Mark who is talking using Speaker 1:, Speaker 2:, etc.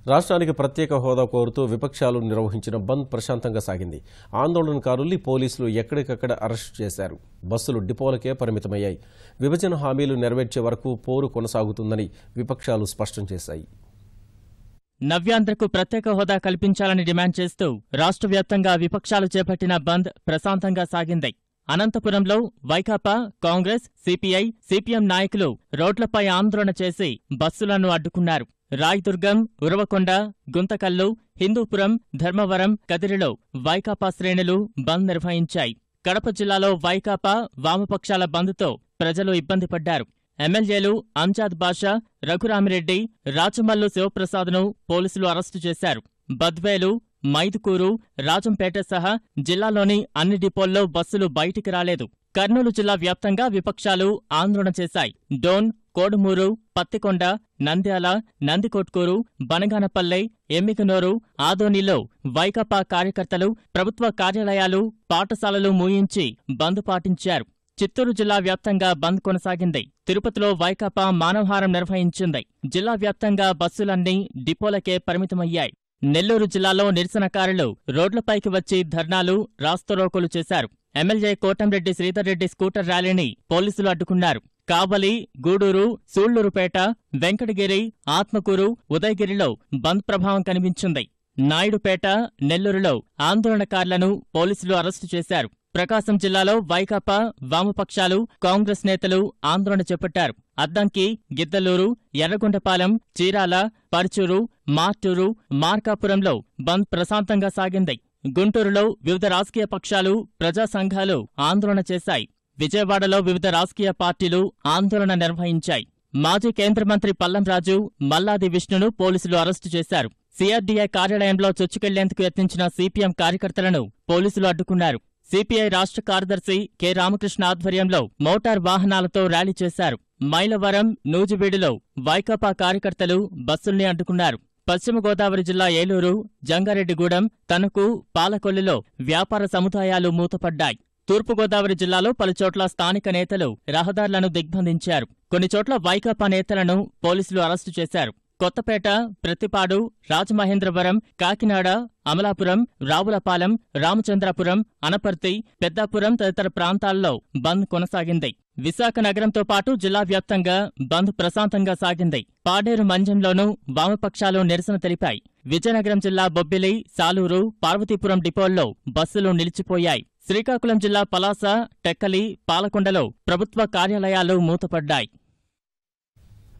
Speaker 1: రాష్ట్రానికి ప్రత్యేక హోదా కోరుతూ విపక్షాలు నిర్వహించిన బంద్ ప్రశాంతంగా సాగింది. ఆందోళనకారుల్ని పోలీసులు ఎక్కడికక్కడ అరెస్టు చేశారు. బస్సులు డిపోలకే పరిమితమయ్యాయి. విభజన హామీలు నెరవేర్చే వరకు పోరు కొనసాగుతుందని విపక్షాలు స్పష్టం చేశాయి.
Speaker 2: నవ్యాంధ్రకు ప్రత్యేక హోదా కల్పించాలని డిమాండ్ చేస్తూ రాష్ట్ర వ్యాప్తంగా విపక్షాలు చేపట్టిన బంద్ ప్రశాంతంగా సాగింది. అనంతపురంలో వైకాపా, కాంగ్రెస్, సిపిఐ, సిపిఎం నాయకులు రోడ్లపై ఆందోళన చేసి బస్సులను అడ్డుకున్నారు. రాయదుర్గం, ఉరవకొండ, గుంతకల్లు, హిందూపురం, ధర్మవరం, కదిరిలో వైకాపా శ్రేణులు బంద్ నిర్వహించాయి. కడప జిల్లాలో వైకాపా, వామపక్షాల బంద్తో ప్రజలు ఇబ్బంది పడ్డారు. ఎమ్మెల్యేలు అంజాద్ బాషా, రఘురామిరెడ్డి, రాచమల్లు శివప్రసాద్ను పోలీసులు అరెస్టు చేశారు. బద్వేలు, మైదుకూరు, రాజంపేట సహా జిల్లాలోని అన్ని డిపోల్లో బస్సులు బయటికి రాలేదు. కర్నూలు జిల్లా వ్యాప్తంగా విపక్షాలు ఆందోళన చేశాయి. డోన్, కోడుమూరు, పత్తికొండ, నంద్యాల, నందికొట్కూరు, బనగానపల్లె, ఎమ్మికనూరు, ఆదోనిలో వైకాపా కార్యకర్తలు ప్రభుత్వ కార్యాలయాలు, పాఠశాలలు మూయించి బంద్ పాటించారు. చిత్తూరు జిల్లా వ్యాప్తంగా బంద్ కొనసాగింది. తిరుపతిలో వైకాపా మానవహారం నిర్వహించింది. జిల్లా వ్యాప్తంగా బస్సులన్నీ డిపోలకే పరిమితమయ్యాయి. నెల్లూరు జిల్లాలో నిరసనకారులు రోడ్లపైకి వచ్చి ధర్నాలు, రాస్తారోకోలు చేశారు. ఎమ్మెల్యే కోటంరెడ్డి శ్రీధర్రెడ్డి స్కూటర్ ర్యాలీని పోలీసులు అడ్డుకున్నారు. కావలి, గూడూరు, సూళ్లూరుపేట, వెంకటగిరి, ఆత్మకూరు, ఉదయగిరిలో బంద్ ప్రభావం కనిపించింది. నాయుడుపేట, నెల్లూరులో ఆందోళనకారులను పోలీసులు అరెస్టు చేశారు. ప్రకాశం జిల్లాలో వైకాపా, వామపక్షాలు, కాంగ్రెస్ నేతలు ఆందోళన చేపట్టారు. అద్దంకి, గిద్దలూరు, ఎర్రగొండపాలెం, చీరాల, పర్చూరు, మార్టూరు, మార్కాపురంలో బంద్ ప్రశాంతంగా సాగింది. గుంటూరులో వివిధ రాజకీయ పక్షాలు, ప్రజా సంఘాలు ఆందోళన చేశాయి. విజయవాడలో వివిధ రాజకీయ పార్టీలు ఆందోళన నిర్వహించాయి. మాజీ కేంద్ర మంత్రి పల్లంరాజు, మల్లాది విష్ణును పోలీసులు అరెస్టు చేశారు. సిఆర్డీఐ కార్యాలయంలో చొచ్చుకెళ్లేందుకు యత్నించిన సిపిఎం కార్యకర్తలను పోలీసులు అడ్డుకున్నారు. సిపిఐ రాష్ట్ర కార్యదర్శి కె రామకృష్ణ ఆధ్వర్యంలో మోటార్ వాహనాలతో ర్యాలీ చేశారు. మైలవరం, నూజివీడులో వైకాపా కార్యకర్తలు బస్సుల్ని అడ్డుకున్నారు. పశ్చిమ గోదావరి జిల్లా ఏలూరు, జంగారెడ్డిగూడెం, తణుకు, పాలకొల్లులో వ్యాపార సముదాయాలు మూతపడ్డాయి. తూర్పుగోదావరి జిల్లాలో పలుచోట్ల స్థానిక నేతలు రహదారులను దిగ్బంధించారు. కొన్ని చోట్ల వైకాపా నేతలను పోలీసులు అరెస్టు చేశారు. కొత్తపేట, ప్రతిపాడు, రాజమహేంద్రవరం, కాకినాడ, అమలాపురం, రావులపాలెం, రామచంద్రాపురం, అనపర్తి, పెద్దాపురం తదితర ప్రాంతాల్లో బంద్ కొనసాగింది. విశాఖ నగరంతో పాటు జిల్లా వ్యాప్తంగా బంద్ ప్రశాంతంగా సాగింది. పాడేరు మంజంలోనూ వామపక్షాలు నిరసన తెలిపాయి. విజయనగరం జిల్లా బొబ్బిలి, సాలూరు, పార్వతీపురం డిపోల్లో బస్సులు నిలిచిపోయాయి. శ్రీకాకుళం జిల్లా పలాస, టెక్కలి, పాలకొండలో ప్రభుత్వ కార్యాలయాలు మూతపడ్డాయి.